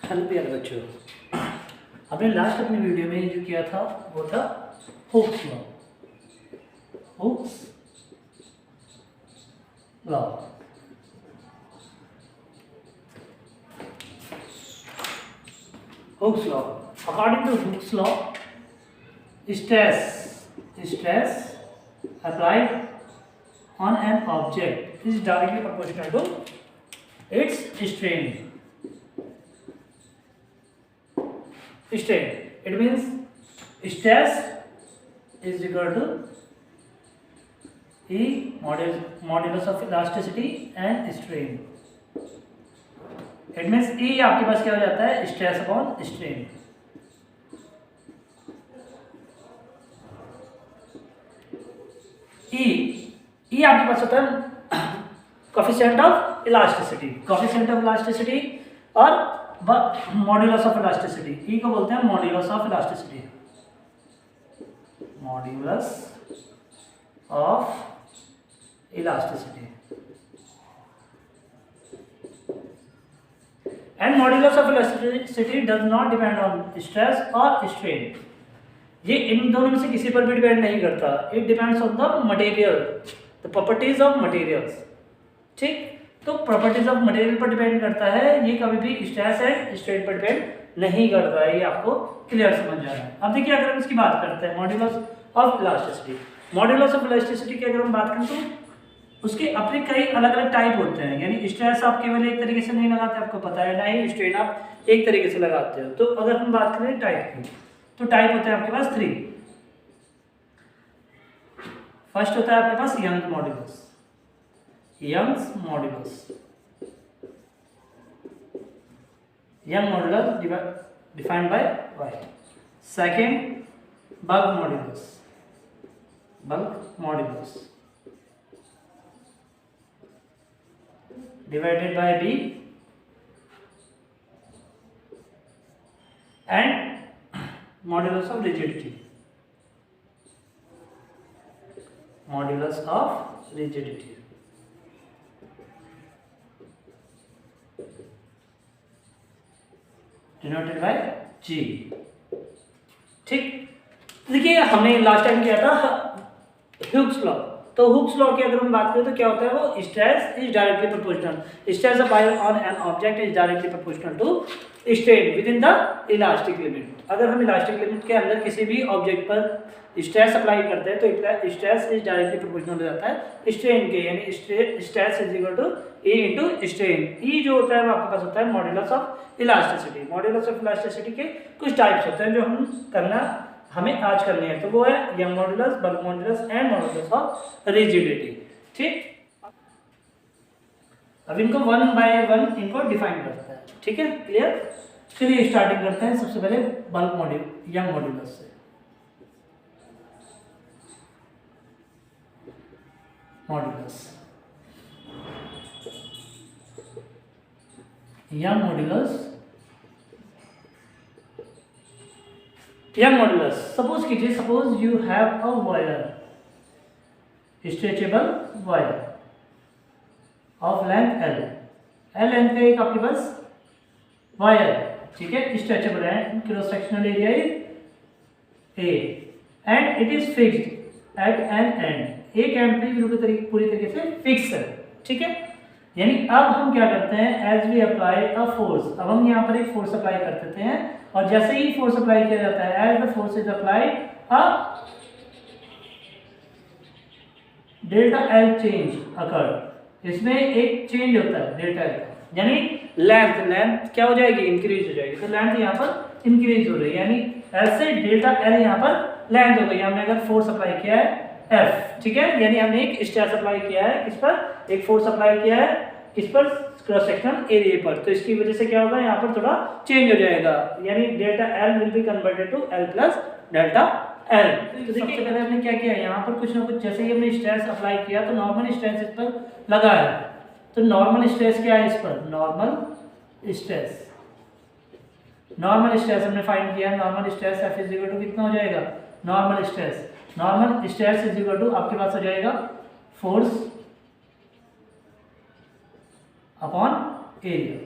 Hello प्यारे बच्चों, हमने लास्ट अपनी वीडियो में जो किया था वो था Hooke's law. Hooke's law Hooke's law according to Hooke's law, stress applied on an object is directly proportional to its strain. It means stress is equal to E modulus of elasticity and strain. It means E आपके पास क्या हो जाता है, stress upon strain. E आपके पास होता है coefficient of elasticity और मॉड्यूलस ऑफ इलास्टिसिटी। ई को बोलते हैं modulus of elasticity, and modulus of elasticity does not depend on stress और स्ट्रेन। ये इन दोनों में से किसी पर भी डिपेंड नहीं करता। It depends on the material, the properties of materials. ठीक, तो प्रॉपर्टीज ऑफ मटेरियल पर डिपेंड करता है, ये कभी भी स्ट्रेस एंड स्ट्रेन पर डिपेंड नहीं करता है। ये आपको क्लियर समझ जाना है। अब देखिए, अगर हम इसकी बात करते हैं मॉड्यूलस ऑफ इलास्टिसिटी की अगर हम बात करें तो उसके अपने कई अलग अलग टाइप होते हैं। यानी स्ट्रेस आप केवल एक तरीके से नहीं लगाते, आपको पता है, ना ही स्ट्रेन आप एक तरीके से लगाते हो। तो अगर हम बात करें टाइप की, तो टाइप होते हैं आपके पास 3। फर्स्ट होता है आपके पास young modulus defined by Y। Second bulk modulus divided by B and modulus of rigidity denoted by G। ठीक, देखिए हमने लास्ट टाइम किया था हुक्स लॉ। तो हुक्स लॉ की अगर हम बात करें तो क्या होता है, वो stress is directly proportional, stress applied on an object is directly proportional to strain within the elastic limit. अगर हम इलास्टिक लिमिट के अंदर किसी भी ऑब्जेक्ट पर स्ट्रेस अप्लाई करते हैं तो स्ट्रेस इज डायरेक्टली प्रोपोर्शनल हो जाता है स्ट्रेन के, यानी stress is equal to E into strain. E जो होता है वो आपके पास होता है मॉड्यूलस ऑफ इलास्टिसिटी के कुछ टाइप्स होते हैं जो हमें आज करनी है। तो वो है Young modulus, bulk modulus and modulus of rigidity. ठीक, अब इनको वन बाय वन इनको डिफाइन करते हैं। ठीक है, क्लियर। चलिए स्टार्टिंग करते हैं सबसे पहले यंग मॉड्यूलस से। Young modulus suppose you have a wire, stretchable wire of length L length का एक आपके पास वायर, ठीक है, स्ट्रेचेबल है, cross sectional area is A and it is fixed at an end. एक एंड पे पूरी तरीके से फिक्स है। ठीक है, यानी अब हम क्या करते हैं, as we apply a force, अब हम यहाँ पर एक फोर्स अप्लाई कर देते हैं और जैसे ही फोर्स अप्लाई किया जाता है, as the force is applied a delta L change occur. इसमें एक चेंज होता है डेल्टा L, यानी लेंथ क्या हो जाएगी, इंक्रीज हो जाएगी। तो लेंथ यहाँ पर इंक्रीज हो रही है, यानी L से डेल्टा L यहाँ पर लेंथ हो गई। हमने अगर फोर्स अप्लाई किया है F, ठीक है, यानी हमने एक स्ट्रेस अप्लाई किया है किस पर, एक फोर्स अप्लाई किया है किस पर, क्रॉस सेक्शनल एरिया पर। तो इसकी वजह से क्या होगा, यहाँ पर थोड़ा चेंज हो जाएगा, यानी delta L will be converted to L plus delta L। तो सबसे पहले हमने क्या किया, यहाँ पर कुछ ना कुछ, जैसे ही हमने स्ट्रेस अप्लाई किया तो नॉर्मल स्ट्रेस इस पर लगा है। तो नॉर्मल स्ट्रेस क्या है इस पर, नॉर्मल स्ट्रेस हमने फाइंड किया। Normal stress F is equal to कितना हो जाएगा, normal stress is equal to आपके पास हो जाएगा force upon area.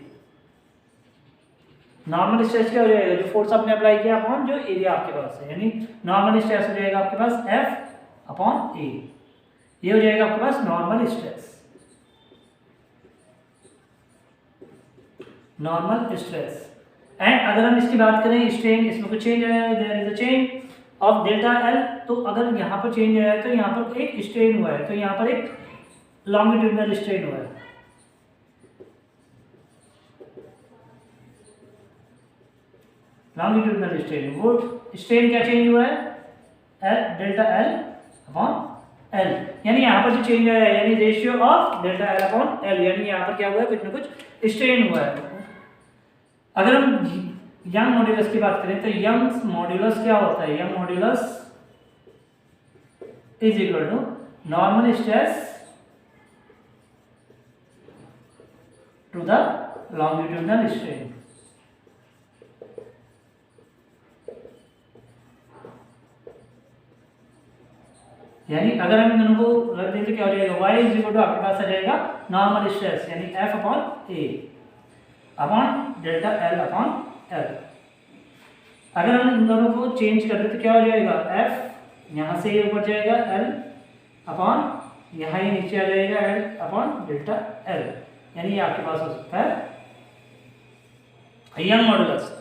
Normal stress क्या हो जाएगा, जो फोर्स आपने अप्लाई किया अपॉन जो एरिया आपके पास है, यानी नॉर्मल स्ट्रेस हो जाएगा आपके पास F अपॉन ए, ये हो जाएगा आपके पास normal stress. Normal stress. And अगर हम इसकी बात करें स्ट्रेन, इसमें कुछ चेंज आया है, there is a change of delta L, तो अगर यहाँ पर चेंज आया है तो यहाँ पर एक स्ट्रेन हुआ है, तो यहाँ पर एक लॉन्गिट्यूडनल स्ट्रेन हुआ है। लॉन्गिट्यूडनल स्ट्रेन, वो स्ट्रेन क्या चेंज हुआ है, डेल्टा एल अपॉन एल, यानी यहाँ पर जो चेंज आया है यानी ratio of delta L upon L, यानी यहाँ पर क्या हुआ है, कुछ ना कुछ स्ट्रेन हुआ है। अगर हम यंग मॉड्यूलस की बात करें तो यंग मॉड्यूलस क्या होता है, Young modulus is equal to normal stress to the longitudinal strain. यानी अगर हम दोनों को रख दें तो क्या हो जाएगा, y इज इक्वल टू आपके पास आ जाएगा नॉर्मल स्ट्रेस यानी F upon A upon delta L upon L. अगर हम इन दोनों को चेंज कर दें तो क्या हो जाएगा, F यहाँ से ये ऊपर जाएगा L अपॉन यहाँ ही नीचे आ जाएगा L अपॉन डेल्टा एल, यानी ये आपके पास हो सकता है Young modulus.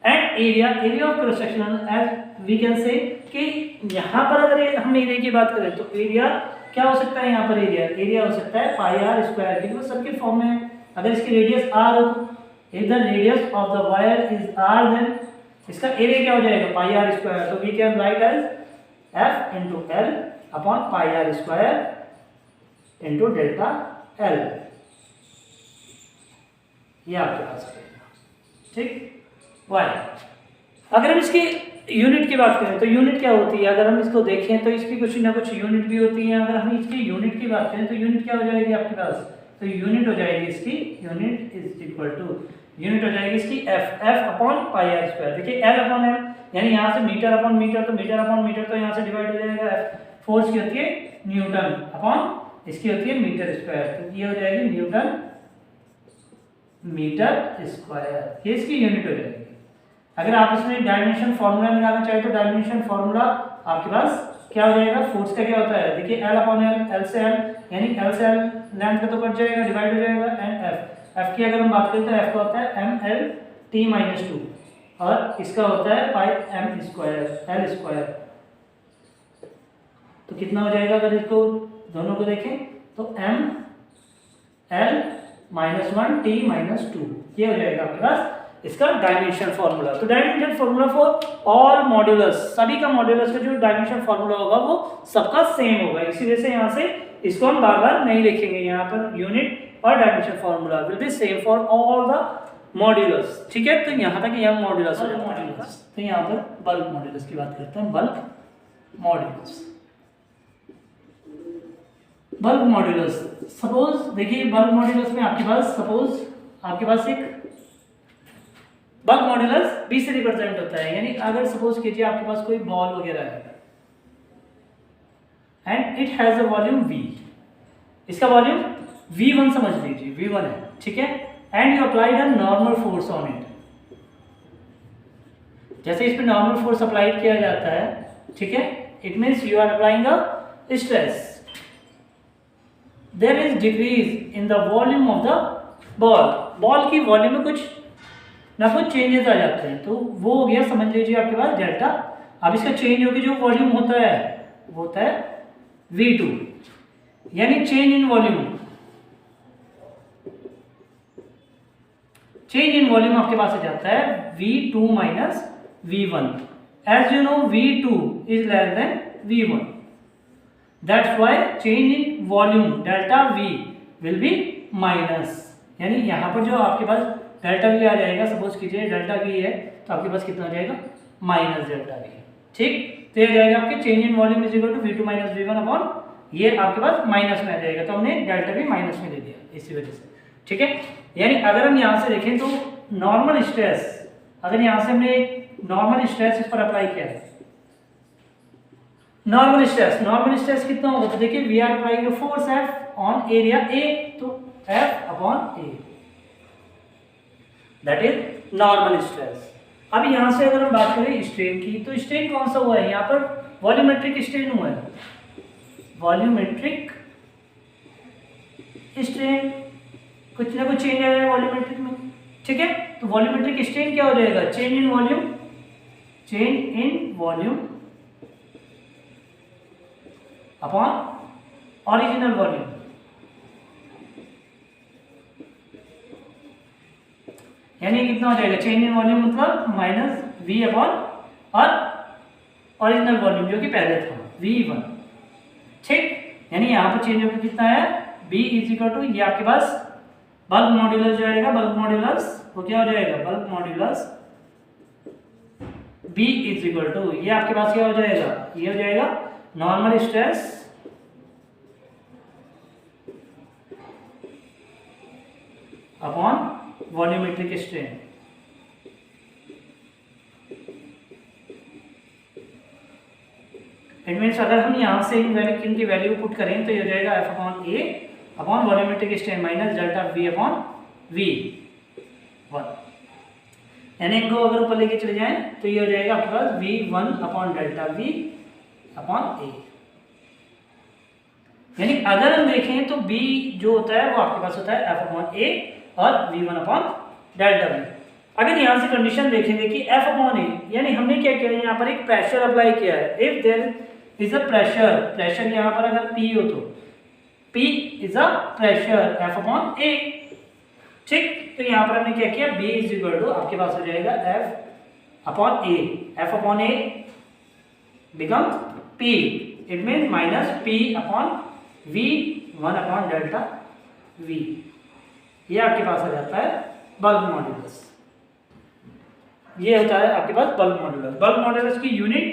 And area, area of cross section as we can say कि यहाँ पर अगर हम एरिया की बात करें तो एरिया क्या हो सकता है, यहाँ पर एरिया हो सकता है पाई आर स्क्वायर, क्योंकि वो सर्किल फॉर्म में है। अगर इसकी रेडियस आर हो तो if the radius of the wire is R then इसका एरिया क्या हो जाएगा, पाई आर स्क्वायर। तो we can write as F into L upon pi R square into delta L, ये आपके पास रहेगा। ठीक, वाई। अगर हम इसकी यूनिट की बात करें तो यूनिट क्या होती है, अगर हम इसको देखें तो इसकी कुछ ना कुछ यूनिट भी होती है। अगर हम इसकी यूनिट की बात करें तो यूनिट क्या हो जाएगी आपके पास, तो यूनिट हो जाएगी इसकी, unit is equal to, unit हो जाएगी इसकी F upon pi R square. देखिए एल अपॉन एल यानी यहाँ से मीटर अपॉन मीटर, तो मीटर अपॉन मीटर तो यहाँ से डिवाइड हो जाएगा। एफ फोर्स की होती है न्यूटन अपॉन इसकी होती है मीटर स्क्वायर, तो ये हो जाएगी न्यूटन मीटर स्क्वायर, ये इसकी यूनिट हो जाएगी। अगर आप इसमें डायमेंशन फार्मूला निकालना चाहे तो डायमेंशन फार्मूला आपके पास क्या हो जाएगा, फोर्स का क्या होता है, देखिए एल अपॉन एल, एल से एल यानी एल से एल लेंथ का तो कट जाएगा, डिवाइड हो जाएगा। एंड एफ की अगर हम बात करें तो एफ का होता है एम एल टी माइनस 2 और इसका होता है पाई एम स्क्वायर एल स्क्वायर। तो कितना हो जाएगा अगर इसको दोनों को देखें तो M L minus 1 T minus 2, ये हो जाएगा आपके पास इसका डायमेंशन फार्मूला। तो dimension formula for all modulus, सभी का मॉड्यूलस का जो डायमेंशन फार्मूला होगा वो सबका सेम होगा, इसी वजह से यहाँ से इसको हम बार बार नहीं लिखेंगे। यहाँ पर यूनिट और dimension formula will be same for all the modulus. ठीक है, तो यहाँ तक यंग मॉड्यूलस हो जाता है। तो यहाँ पर बल्क मॉड्यूलस की बात करते हैं, bulk modulus. Bulk modulus, suppose देखिए बल्क मॉड्यूलस में आपके पास सपोज आपके पास एक बल्क मॉड्यूलस 20 से रिप्रेजेंट होता है, यानी अगर सपोज कीजिए आपके पास कोई बॉल वगैरह है and it has a volume v, इसका वॉल्यूम v1 समझ लीजिए, v1 है, ठीक है। And you applied a normal force on it, जैसे इस पे नॉर्मल फोर्स अप्लाइड किया जाता है, ठीक है, it means you are applying a stress, there is decrease in the volume of the ball, ball की वॉल्यूम में कुछ ना कुछ चेंजेस आ जाते हैं, तो वो हो गया समझ लीजिए आपके पास डेल्टा। अब इसका चेंज होकर जो वॉल्यूम होता है वो होता है v2, यानी change in volume, change in volume आपके पास आ जाता है v2 minus v1। As you know v2 is less than v1, that's why change in volume delta v will be minus, यानी यहाँ पर जो आपके पास डेल्टा वी आ जाएगा, सपोज कीजिए डेल्टा वी है तो आपके पास कितना आ जाएगा माइनस डेल्टा वी, ठीक। तो ये जाएगा आपके change in volume is equal to v2 minus v1 upon, ये आपके पास माइनस में आ जाएगा, तो हमने डेल्टा वी माइनस में ले दिया इसी वजह से, ठीक है। यानी अगर हम यहाँ से देखें तो नॉर्मल स्ट्रेस, अगर यहाँ से हमने नॉर्मल स्ट्रेस इस पर अप्लाई किया है, नॉर्मल स्ट्रेस कितना होगा, तो देखिए we are applying force F on area A, तो F upon A, that is normal stress. अब यहाँ से अगर हम बात करें स्ट्रेन की, तो स्ट्रेन कौन सा हुआ है, यहाँ पर वॉल्यूमेट्रिक स्ट्रेन हुआ है, वॉल्यूमेट्रिक स्ट्रेन, कुछ ना कुछ चेंज आया है वॉल्यूमेट्रिक में, ठीक है। तो वॉल्यूमेट्रिक स्ट्रेन क्या हो जाएगा, change in volume, change in volume upon original volume, यानी कितना हो जाएगा, चेंज इन वॉल्यूम मतलब माइनस v अपॉन और ओरिजिनल वॉल्यूम जो कि पहले था v1, ठीक। यानी यहाँ पर चेंज होकर कितना है, b इज इक्वल टू, ये आपके पास बल्क मॉड्यूलस जो आएगा, बल्क मॉड्यूलस वो क्या हो जाएगा, bulk modulus b is equal to, ये आपके पास क्या हो जाएगा, ये हो जाएगा normal stress upon volumetric strain. It means अगर हम यहाँ से इनकी वैल्यू पुट करें तो ये हो जाएगा F upon A upon volumetric strain minus delta V upon V one, यानी इनको अगर ऊपर लेके चले जाएं तो ये हो जाएगा आपके पास V one upon delta V upon A. यानी अगर हम देखें तो बी जो होता है वो आपके पास होता है एफ अपॉन ए और v1 अपॉन डेल्टा वी। अगर यहाँ से कंडीशन देखेंगे कि f अपॉन ए, यानी हमने क्या किया है, यहाँ पर एक प्रेशर अप्लाई किया है, if there is a pressure, pressure यहाँ पर अगर p हो तो p is a pressure f upon A, ठीक। तो यहाँ पर हमने क्या किया, b इज इक्वल टू आपके पास हो जाएगा f upon A, f upon A become p, it mean minus p upon v1 upon delta v, ये आपके पास आ जाता है बल्क मॉड्यूलस। ये होता है आपके पास बल्क मॉड्यूलस, बल्क मॉड्यूलस की यूनिट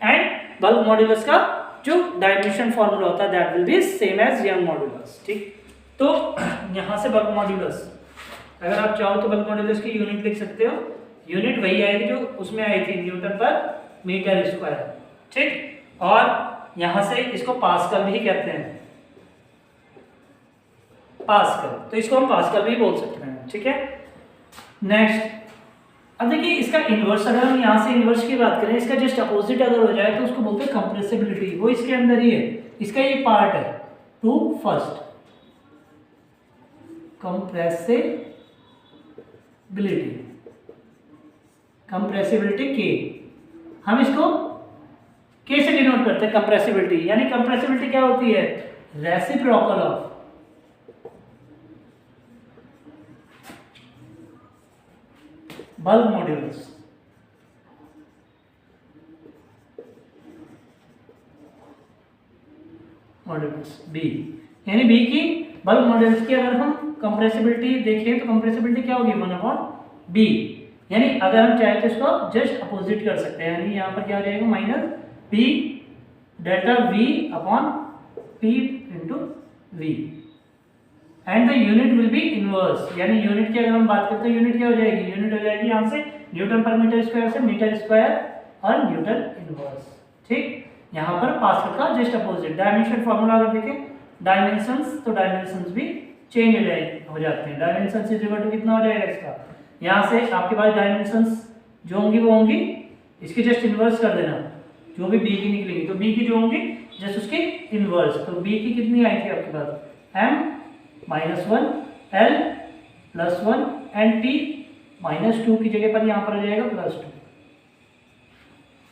एंड बल्क मॉड्यूलस का जो डायमेंशन फॉर्मूला होता है that will be same as Young modulus, ठीक। तो यहाँ से बल्क मॉड्यूलस, अगर आप चाहो तो बल्क मॉड्यूलस की यूनिट लिख सकते हो, यूनिट वही आएगी जो उसमें आई थी, न्यूटन पर मीटर स्क्वायर, ठीक। और यहाँ से इसको पास्कल भी कहते हैं, पास्कल, तो इसको हम पास्कल भी बोल सकते हैं, ठीक है। नेक्स्ट, अब देखिए इसका इन्वर्स, अगर हम यहाँ से इन्वर्स की बात करें, इसका जस्ट अपोजिट अगर हो जाए तो उसको बोलते हैं कंप्रेसिबिलिटी, वो इसके अंदर ही है, इसका ये पार्ट है टू फर्स्ट, कंप्रेसिबिलिटी, कंप्रेसिबिलिटी के, हम इसको के से डिनोट करते हैं कंप्रेसिबिलिटी, यानी कंप्रेसिबिलिटी क्या होती है, reciprocal of bulk modulus, modulus B, यानी बी की बल्क मॉड्यूलस की अगर हम कंप्रेसिबिलिटी देखें तो कंप्रेसिबिलिटी क्या होगी, 1 अपॉन बी, यानी अगर हम चाहे तो इसको जस्ट अपोजिट कर सकते हैं, यानी यहाँ पर क्या हो जाएगा, minus P delta V upon P into V, and the unit will be inverse, यानी यूनिट की अगर हम बात करते हैं यूनिट क्या हो जाएगी, यूनिट हो जाएगी यहाँ से न्यूटन पर मीटर स्क्वायर से मीटर स्क्वायर और न्यूटन इनवर्स, ठीक। यहाँ पर पास्कल का जस्ट अपोजिट, डायमेंशन फॉर्मूला अगर देखें डायमेंशंस, तो डायमेंशंस भी चेंज हो जाते हैं, डायमेंशंस इज इक्वल टू कितना हो जाएगा इसका, यहाँ से आपके पास डायमेंशंस जो होंगी वो होंगी, इसके जस्ट इनवर्स कर देना, जो भी बी की निकलेगी तो बी की जो होंगी जस्ट उसकी इनवर्स, तो बी की कितनी आई थी आपके पास, m -1 l +1 एंड t -2 की जगह पर यहाँ पर हो जाएगा +2,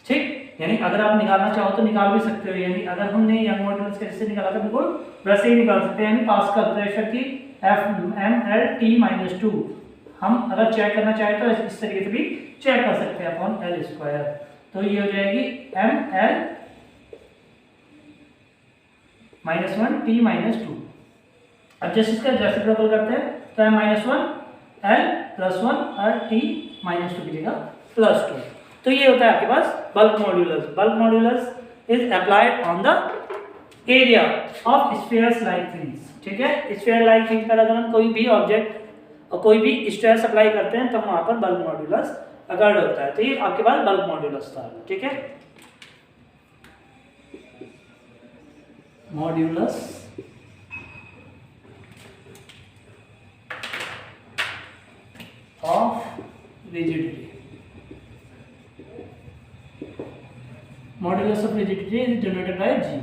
ठीक। यानी अगर आप निकालना चाहो तो निकाल भी सकते हो, यानी अगर हमने यंग मॉड्यूलस कैसे निकाला था बिल्कुल वैसे ही निकाल सकते हैं, यानी पास्कल प्रेशर की F m l t -2, हम अगर चेक करना चाहें तो इस तरीके से भी चेक कर सकते हैं अपॉन l स्क्वायर, तो ये हो जाएगी m l -1 t -2। अब जैसे इसका रेसिप्रोकल करते हैं तो m -1 l +1 और t -2 की जगह +2, तो ये होता है आपके पास bulk modulus. Bulk modulus is applied on the area of spheres like things, ठीक है। स्फीयर लाइक थिंग पर अगर हम कोई भी ऑब्जेक्ट और कोई भी स्ट्रेस अप्लाई करते हैं तो वहां पर बल्क मॉड्यूलस अकर्ड होता है, तो ये आपके पास बल्क मॉड्यूलस था, ठीक है। Modulus of rigidity, modulus of rigidity is denoted by G,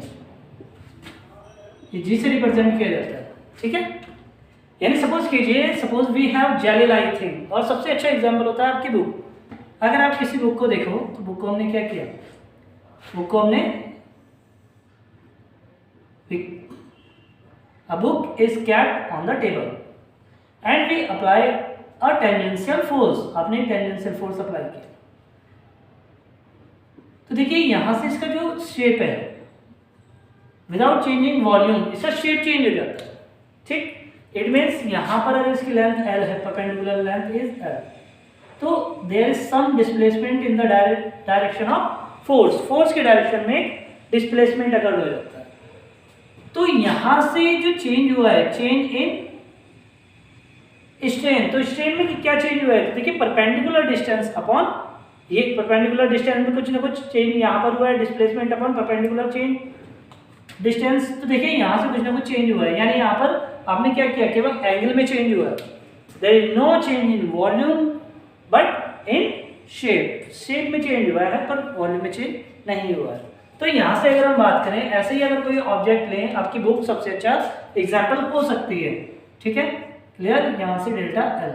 ये जी से रिप्रेजेंट किया जाता है, ठीक है। यानी सपोज कीजिए, suppose we have jelly like thing, और सबसे अच्छा एग्जांपल होता है आपकी बुक। अगर आप किसी बुक को देखो तो बुक को हमने क्या किया, बुक को हमने, a book is kept on the table and we apply a tangential force, आपने tangential force अप्लाई किया, तो देखिए यहां से इसका जो शेप है विदाउट चेंजिंग वॉल्यूम इसका शेप चेंज हो जाता है, ठीक। इट मीन्स यहां पर अगर इसकी लेंथ l है, परपेंडिकुलर लेंथ इज l, तो there is some displacement in the direction of force, force के डायरेक्शन में डिस्प्लेसमेंट अगर हो जाता है। तो यहां से जो चेंज हुआ है, चेंज इन स्ट्रेन, तो स्ट्रेन में क्या चेंज हुआ है, देखिए परपेंडिकुलर डिस्टेंस अपॉन, ये परपेंडिकुलर डिस्टेंस में कुछ ना कुछ चेंज यहां पर हुआ है, displacement upon perpendicular change distance, तो देखिए यहां से कुछ ना कुछ चेंज हुआ है, यानी यहां पर आपने क्या किया, केवल एंगल में चेंज हुआ है, there is no change in volume but in shape, shape में चेंज हुआ है पर वॉल्यूम में चेंज नहीं हुआ है। तो यहाँ से अगर हम बात करें, ऐसे ही अगर कोई ऑब्जेक्ट लें, आपकी बुक सबसे अच्छा एग्जाम्पल हो सकती है, ठीक है, क्लियर। यहाँ से डेल्टा एल,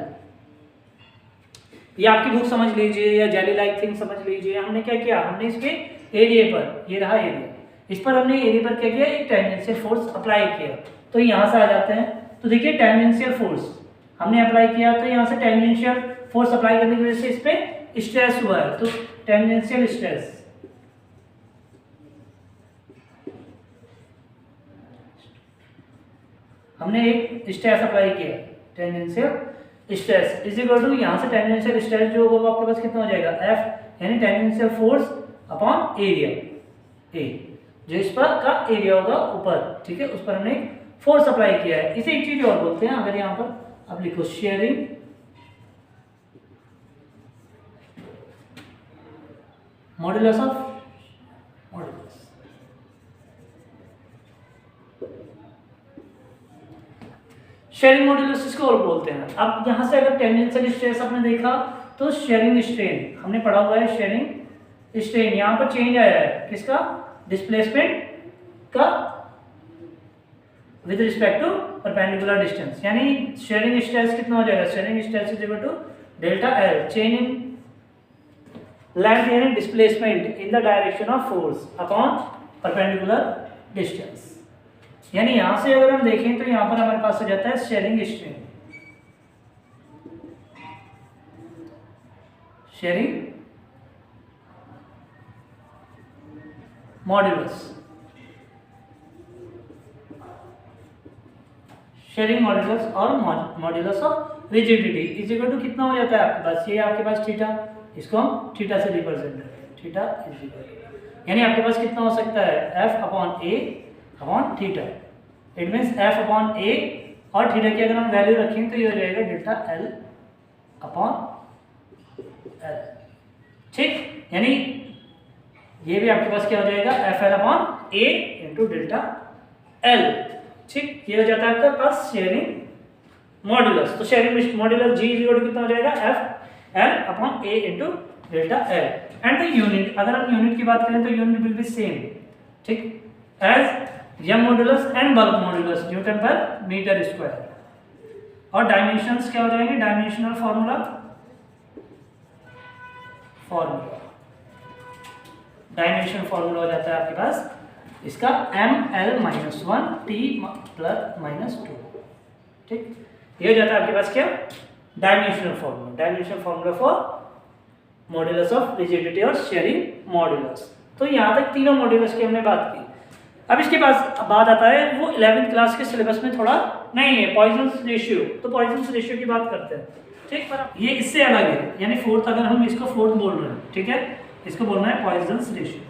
ये आपकी बुक समझ लीजिए या जेली लाइक थिंग समझ लीजिए। हमने क्या किया, हमने इसके एरिया पर, ये रहा एरिया, इस पर हमने एरिया पर क्या किया, एक टेंजेंशियल फोर्स अप्लाई किया, तो यहाँ से आ जाते हैं। तो देखिए टेंजेंशियल फोर्स हमने अप्लाई किया, तो यहाँ से टेंजेंशियल फोर्स अप्लाई करने की वजह से इस पर स्ट्रेस हुआ है, तो टेंजेंशियल स्ट्रेस, हमने एक स्ट्रेस अप्लाई किया, tangential stress is equal to, यहाँ से टेंजेंशियल स्ट्रेस जो होगा वो आपके पास कितना हो जाएगा, एफ, यानी टेंजेंशियल फोर्स अपॉन एरिया, ए, जो इस पर का एरिया होगा ऊपर, ठीक है, उस पर हमने फोर्स अप्लाई किया है। इसे एक चीज और बोलते हैं, अगर यहाँ पर आप लिखो sharing modulus of, modulus, shearing modulus इसको और बोलते हैं। अब यहाँ से अगर टेंजेंशियल स्ट्रेस आपने देखा, तो शेयरिंग स्ट्रेन हमने पढ़ा हुआ है, शेयरिंग स्ट्रेन, यहाँ पर चेंज आया है किसका, डिस्प्लेसमेंट का with respect to perpendicular distance, यानी शेयरिंग स्ट्रेस कितना हो जाएगा, shearing stress is equal to delta L, change in length यानी displacement in the direction of force upon perpendicular distance. यानी यहां से अगर हम देखें तो यहां पर हमारे पास हो जाता है shearing strain, shearing modulus, shearing modulus और modulus of rigidity is equal to कितना हो जाता है आपके पास, ये आपके पास थीटा, इसको हम थीटा से रिप्रेजेंट करते हैं, थीटा इज इक्वल, यानी आपके पास कितना हो सकता है, F upon A upon theta, it means F upon A और थीटा की अगर हम वैल्यू रखें तो ये हो जाएगा डेल्टा एल अपॉन एल, ठीक। यानी ये भी आपके पास क्या हो जाएगा, F L upon A into delta L, ठीक। ये हो जाता है आपके पास शेयरिंग मॉड्यूलस। तो shearing modulus G equal to कितना हो जाएगा, F L upon A into delta L. And the unit, अगर हम यूनिट की बात करें तो यूनिट विल बी सेम, ठीक, as Young modulus and bulk modulus newton per meter square. और डायमेंशंस क्या हो जाएंगे, डायमेंशनल फार्मूला, डायमेंशन फार्मूला हो जाता है आपके पास इसका ml-1 t प्लस -2, ठीक। ये हो जाता है आपके पास क्या, dimensional formula, dimensional formula for modulus of rigidity और शेयरिंग मॉड्यूलस। तो यहाँ तक तीनों मॉड्यूलस की हमने बात की। अब इसके पास बाद आता है वो 11th क्लास के सिलेबस में थोड़ा नहीं है, पॉइजन्स रेशियो। तो पॉइजन्स रेशियो की बात करते हैं, ठीक। पर ये इससे अलग है, यानी फोर्थ, अगर हम इसको फोर्थ बोल रहे हैं, ठीक है, इसको बोलना है Poisson's ratio,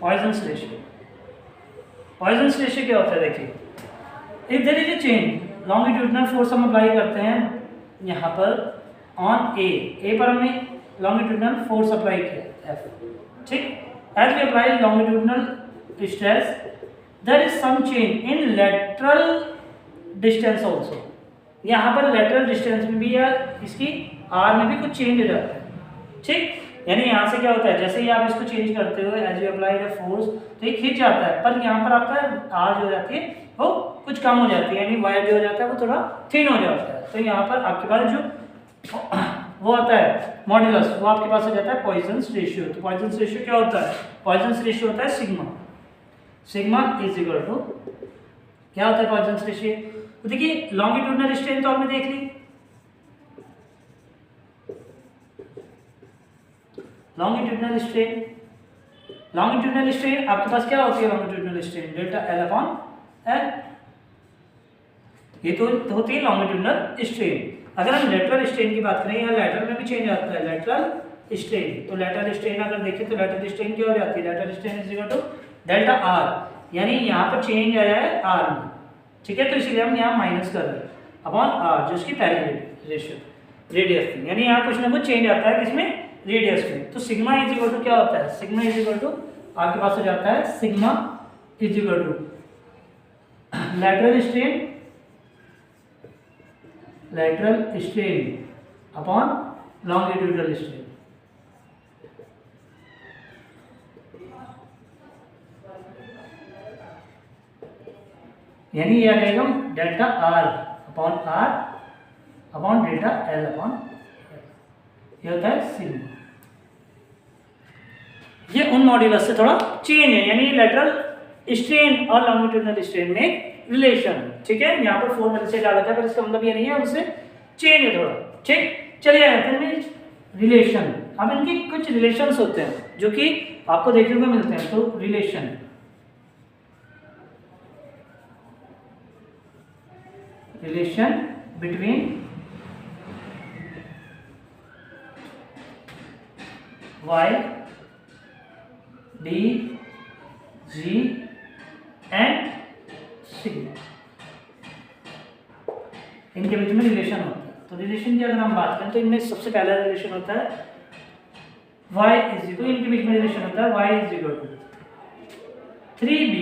Poisson's ratio. Poisson's ratio क्या होता है, देखिए, if there is a change, longitudinal force हम अप्लाई करते हैं यहाँ पर ऑन ए पर हमने लॉन्गिट्यूडिनल फोर्स अप्लाई किया एफ, ठीक। As we apply longitudinal stress, there is some change in lateral distance also. यहाँ पर lateral distance में भी या इसकी r में भी कुछ चेंज हो जाता है, ठीक। यानी यहाँ से क्या होता है, जैसे ही आप इसको चेंज करते हो as you apply the force तो ये खींच जाता है, पर यहाँ पर आपका r जो हो जाती है वो कुछ कम हो जाती है, यानी वायर जो हो जाता है वो थोड़ा थिन हो जाता है। तो यहाँ पर आपके पास जो वो आता है मॉड्यूलस, वो आपके पास हो जाता है पॉइजन्स रेशियो। तो पॉइजन्स रेशियो क्या होता है, पॉइजन्स रेशियो होता है sigma. Sigma is equal to क्या होता है पॉइजन्स रेशियो। तो देखिए लॉन्गिट्यूडनल स्ट्रेन तो आपने देख ली, लॉन्गिट्यूडनल स्ट्रेन, लॉन्गिट्यूडनल स्ट्रेन आपके पास क्या होती है, longitudinal strain delta L upon L, ये तो होती है लॉन्गिट्यूडनल स्ट्रेन। अगर हम लेटरल स्ट्रेन की बात करें, यहाँ लेटरल में भी चेंज आता है, लेटरल स्ट्रेन। तो लेटरल स्ट्रेन अगर देखें तो लेटरल स्ट्रेन क्या हो जाती है, lateral strain is equal to delta R, यानी यहाँ पर चेंज आया है आर में, ठीक है। तो इसीलिए हम यहाँ माइनस कर रहे हैं अपॉन आर, जो उसकी पैरेलल रेशियो रेडियस थी, यानी यहाँ कुछ ना कुछ चेंज आता है किसमें, रेडियस में। तो सिग्मा इज इक्वल टू क्या होता है, सिग्मा इज इक्वल टू आपके पास हो जाता है sigma is equal to lateral strain, lateral strain upon longitudinal strain. यानी ये आ जाएगा delta R upon R upon delta L upon, ये होता है सिग्मा। ये उन मॉड्यूलस से थोड़ा चेंज है, यानी लेटरल स्ट्रेन और लॉन्गिट्यूडनल स्ट्रेन में रिलेशन, ठीक है। यहाँ पर फॉर्मूले से डाला था, पर इसका मतलब ये नहीं है, उनसे चेंज है थोड़ा, ठीक। चलिए आते हैं रिलेशन। अब इनके कुछ रिलेशंस होते हैं जो कि आपको देखने को मिलते हैं। तो relation, relation between y d g and sigma, इनके बीच में रिलेशन होता है। तो रिलेशन की अगर हम बात करें तो इनमें सबसे पहला रिलेशन होता है y इज इक्वल, इनके बीच में रिलेशन होता है y is equal to 3b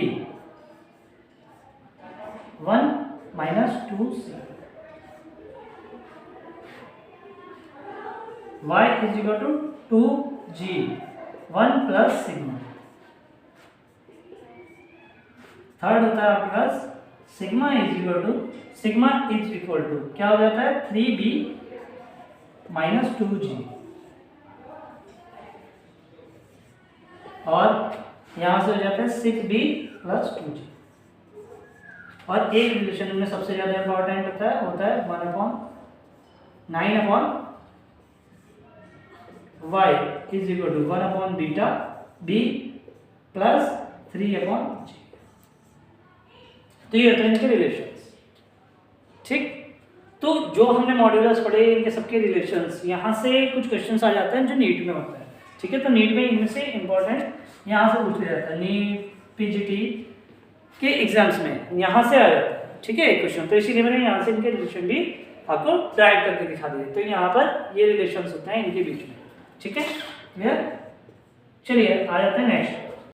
1 minus 2c, y is equal to 2g 1 plus sigma. Third होता है आपके पास sigma is equal to, sigma is equal to क्या हो जाता है 3b माइनस 2g, और यहां से हो जाता है 6b प्लस 2g। और एक रिलेशन में सबसे ज्यादा इंपॉर्टेंट होता है 1 upon 9 upon y is equal to 1 upon beta b plus 3 upon g। तो ये होते हैं इनके रिलेशंस, ठीक। तो जो हमने मॉड्यूलस पढ़े इनके सबके रिलेशंस, यहाँ से कुछ क्वेश्चंस आ जाते हैं जो नीट में होता है, ठीक है। तो नीट में इनमें से इंपॉर्टेंट यहाँ से पूछ लिया जाता है, नीट पीजीटी के एग्जाम्स में यहाँ से आ जाता है, ठीक है, क्वेश्चन। तो इसीलिए मैंने यहाँ से इनके रिलेशन भी आपको ड्राइव करके दिखा दिए। तो यहाँ पर ये रिलेशंस होते हैं इनके बीच में, ठीक है। चलिए आ जाते हैं नेक्स्ट।